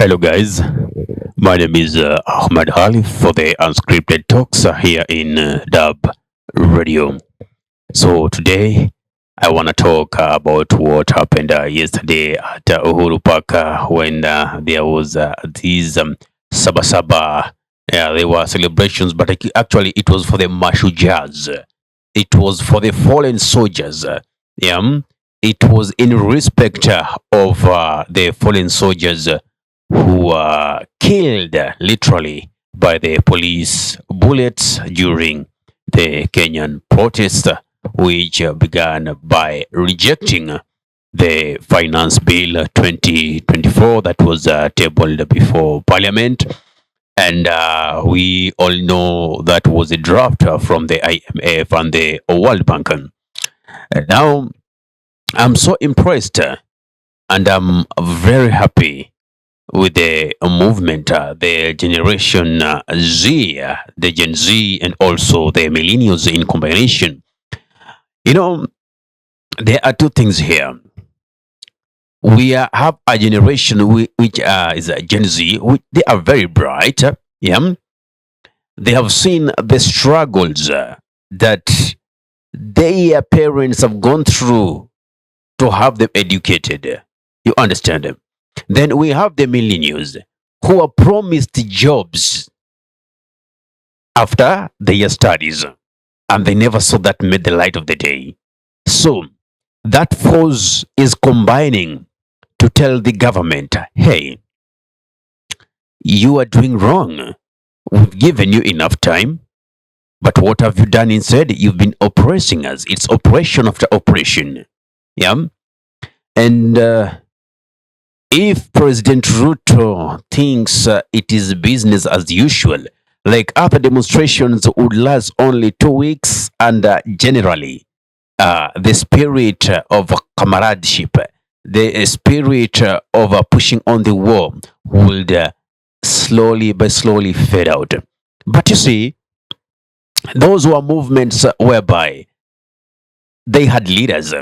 Hello, guys. My name is Ahmad Ali for the unscripted talks here in DURB Radio. So, today I want to talk about what happened yesterday at Uhuru Park when there was these Sabasaba. Yeah, there were celebrations, but actually, it was for the Mashujas. It was for the fallen soldiers. Yeah, it was in respect of the fallen soldiers who were killed literally by the police bullets during the Kenyan protest, which began by rejecting the Finance Bill 2024 that was tabled before Parliament. And we all know that was a draft from the IMF and the World Bank. And now I'm so impressed and I'm very happy with the movement, the generation Z, the Gen Z, and also the millennials in combination. You know, there are two things here. We have a generation which is Gen Z, which they are very bright. Yeah, they have seen the struggles that their parents have gone through to have them educated. You understand them? Then we have the millennials who are promised jobs after their studies and they never saw that made the light of the day. So that force is combining to tell the government, hey, you are doing wrong. We've given you enough time, but what have you done instead? You've been oppressing us. It's operation after operation. Yeah. And if President Ruto thinks it is business as usual, like other demonstrations would last only 2 weeks, and generally, the spirit of comradeship, the spirit of pushing on the war would slowly by slowly fade out. But you see, those were movements whereby they had leaders.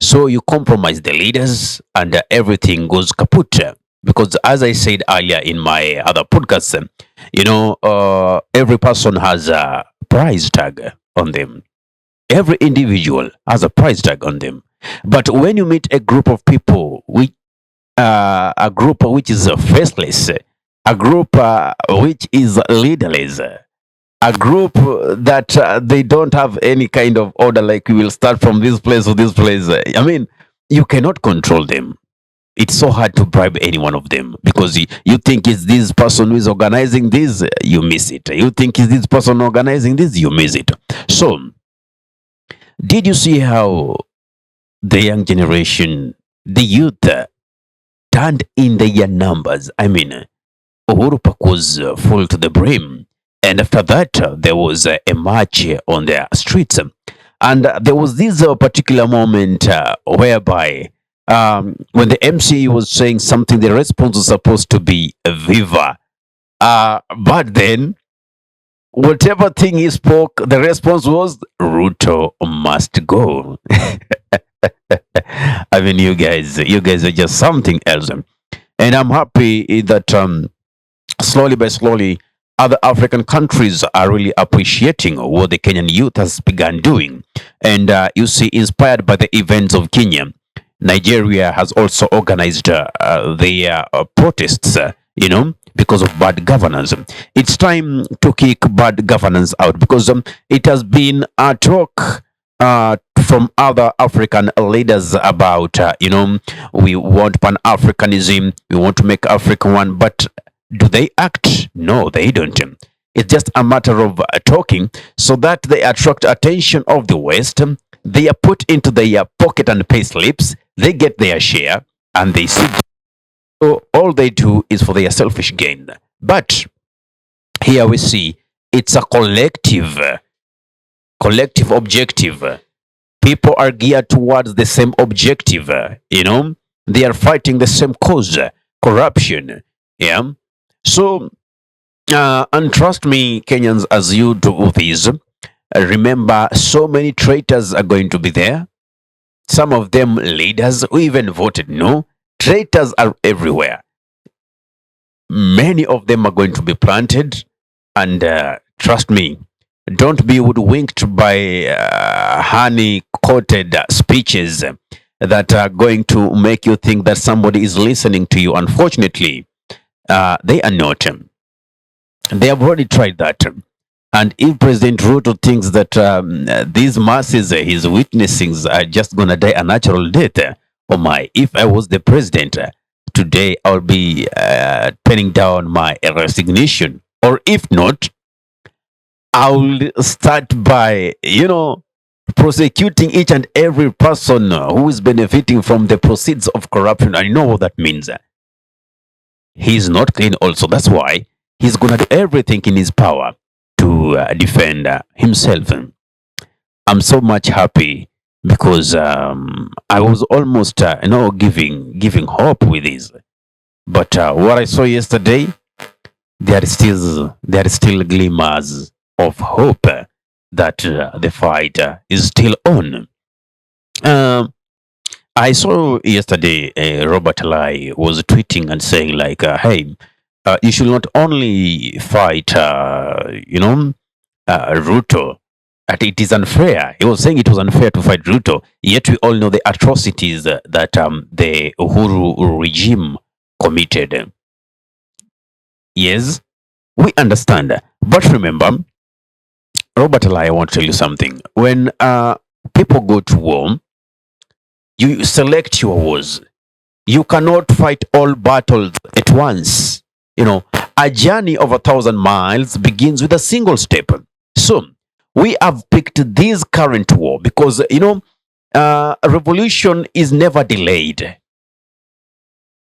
So you compromise the leaders and everything goes kaput. Because as I said earlier in my other podcast, every person has a price tag on them. Every individual has a price tag on them. But when you meet a group of people, a group which is faceless, a group which is leaderless, a group that they don't have any kind of order, like we will start from this place or this place. I mean, you cannot control them. It's so hard to bribe any one of them because you think it's this person who is organizing this, you miss it. You think it's this person organizing this, you miss it. So, did you see how the young generation, the youth, turned in their numbers? I mean, Uhuru Park was full to the brim. And after that, there was a march on the streets. And there was this particular moment whereby when the MC was saying something, the response was supposed to be Viva. But then, whatever thing he spoke, the response was Ruto must go. I mean, you guys are just something else. And I'm happy that slowly by slowly, other African countries are really appreciating what the Kenyan youth has begun doing. And you see, inspired by the events of Kenya, Nigeria has also organized their protests, because of bad governance. It's time to kick bad governance out because it has been a talk from other African leaders about, we want Pan Africanism, we want to make Africa one, but do they act? No, they don't. It's just a matter of talking so that they attract attention of the West. They are put into their pocket and pay slips. They get their share and they sit. So all they do is for their selfish gain. But here we see it's a collective objective. People are geared towards the same objective. They are fighting the same cause, corruption. Yeah. So, and trust me, Kenyans, as you do this, remember so many traitors are going to be there. Some of them leaders who even voted no. Traitors are everywhere. Many of them are going to be planted, and trust me, don't be hoodwinked by honey-coated speeches that are going to make you think that somebody is listening to you. Unfortunately, they are not. They have already tried that. And if President Ruto thinks that these masses he's witnessing are just going to die a natural death, oh my, if I was the president, today I'll be penning down my resignation. Or if not, I'll start by, prosecuting each and every person who is benefiting from the proceeds of corruption. I know what that means. He's not clean also. That's why he's going to do everything in his power to defend himself. I'm so much happy because I was almost, giving hope with this. But what I saw yesterday, there are still glimmers of hope that the fight is still on. Um, I saw yesterday Robert Lai was tweeting and saying like, "Hey, you should not only fight, Ruto. That it is unfair." He was saying it was unfair to fight Ruto. Yet we all know the atrocities that the Uhuru regime committed. Yes, we understand. But remember, Robert Lai, I want to tell you something. When people go to war, you select your wars. You cannot fight all battles at once. A journey of 1,000 miles begins with a single step. So we have picked this current war because revolution is never delayed.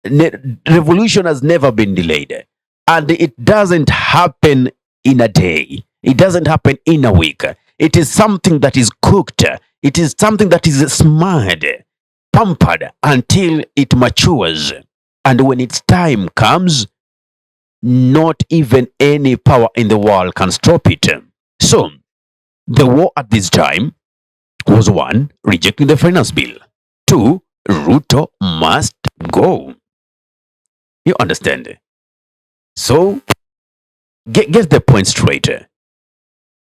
Revolution has never been delayed, and it doesn't happen in a day. It doesn't happen in a week. It is something that is cooked. It is something that is smarred, pampered until it matures. And when its time comes, not even any power in the world can stop it. So, the war at this time was one, rejecting the finance bill. Two, Ruto must go. You understand? So, get the point straight.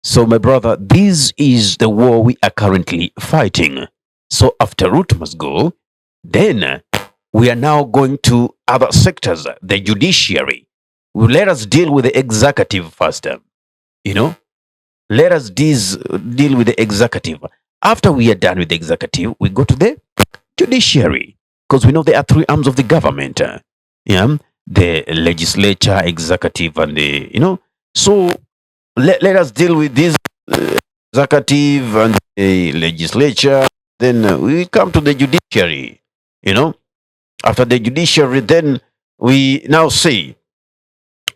So, my brother, this is the war we are currently fighting. So, after Ruto must go, then we are now going to other sectors, the judiciary. Let us deal with the executive first. Let us deal with the executive. After we are done with the executive, we go to the judiciary because we know there are three arms of the government. The legislature, executive, and So let us deal with this executive and the legislature. Then we come to the judiciary. After the judiciary, then we now see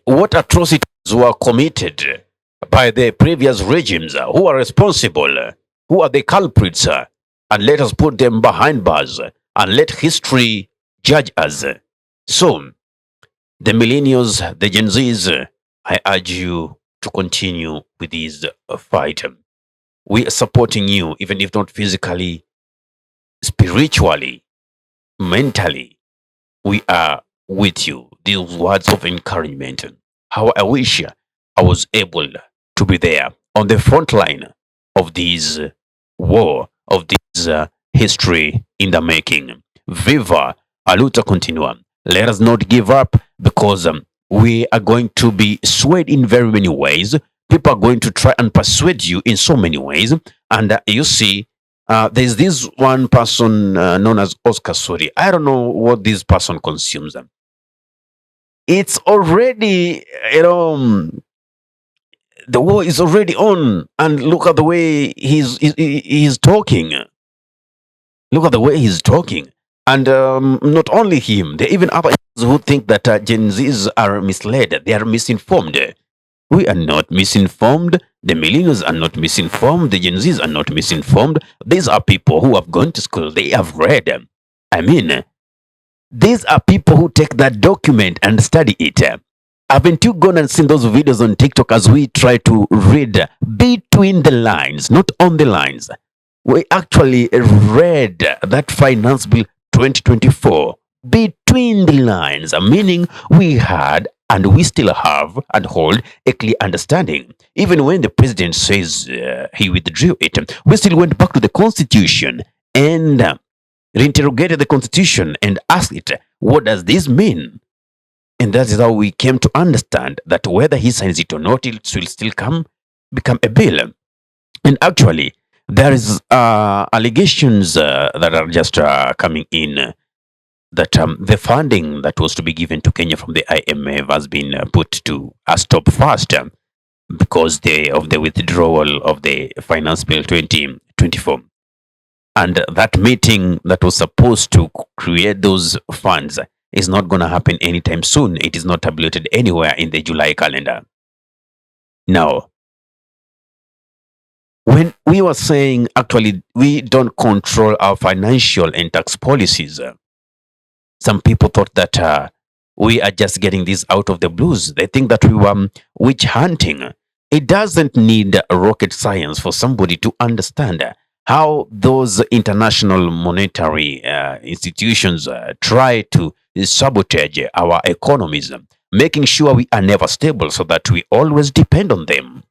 what atrocities were committed by the previous regimes, who are responsible, who are the culprits, and let us put them behind bars and let history judge us. So, the millennials, the Gen Zs, I urge you to continue with this fight. We are supporting you, even if not physically, spiritually, mentally. We are with you. These words of encouragement. How I wish I was able to be there on the front line of this war, of this history in the making. Viva a luta continua. Let us not give up because we are going to be swayed in very many ways. People are going to try and persuade you in so many ways. And you see, there's this one person known as Oscar Suri. I don't know what this person consumes. It's already, the war is already on. And look at the way he's talking. Look at the way he's talking. And not only him, there are even others who think that Gen Zs are misled. They are misinformed. We are not misinformed. The millennials are not misinformed. The Gen Zs are not misinformed. These are people who have gone to school. They have read. I mean, these are people who take that document and study it. Haven't you gone and seen those videos on TikTok as we try to read between the lines, not on the lines? We actually read that finance bill 2024 between the lines, meaning we had And we still have and hold a clear understanding. Even when the president says he withdrew it, we still went back to the constitution and reinterrogated the constitution and asked it, what does this mean? And that is how we came to understand that whether he signs it or not, it will still become a bill. And actually, there is allegations that are just coming in that the funding that was to be given to Kenya from the IMF has been put to a stop first because of the withdrawal of the Finance Bill 2024. And that meeting that was supposed to create those funds is not going to happen anytime soon. It is not tabulated anywhere in the July calendar. Now, when we were saying actually we don't control our financial and tax policies, some people thought that we are just getting this out of the blues. They think that we were witch hunting. It doesn't need rocket science for somebody to understand how those international monetary institutions try to sabotage our economies, making sure we are never stable so that we always depend on them.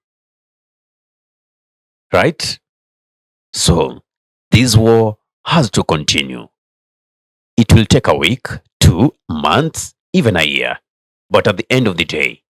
Right? So, this war has to continue. It will take a week, 2 months, even a year. But at the end of the day,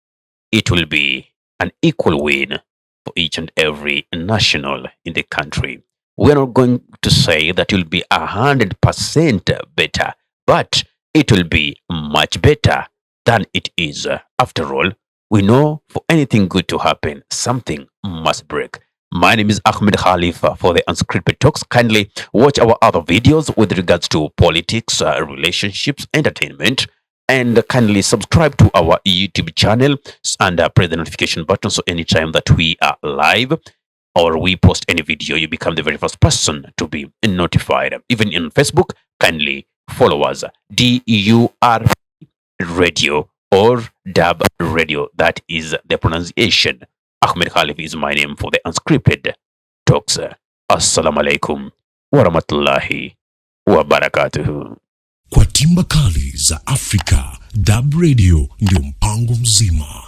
it will be an equal win for each and every national in the country. We're not going to say that it will be 100% better, but it will be much better than it is. After all, we know for anything good to happen, something must break. My name is Ahmed Khalifa for the Unscripted Talks. Kindly watch our other videos with regards to politics, relationships, entertainment, and kindly subscribe to our YouTube channel and press the notification button so anytime that we are live or we post any video, you become the very first person to be notified. Even in Facebook, kindly follow us, DURB Radio or DURB Radio. That is the pronunciation. Ahmed Khalif is my name for the Unscripted Talks. Assalamu alaikum wa rahmatullahi wa barakatuhu. Kwa timba kali za Afrika, DURB Radio ndio mpango mzima.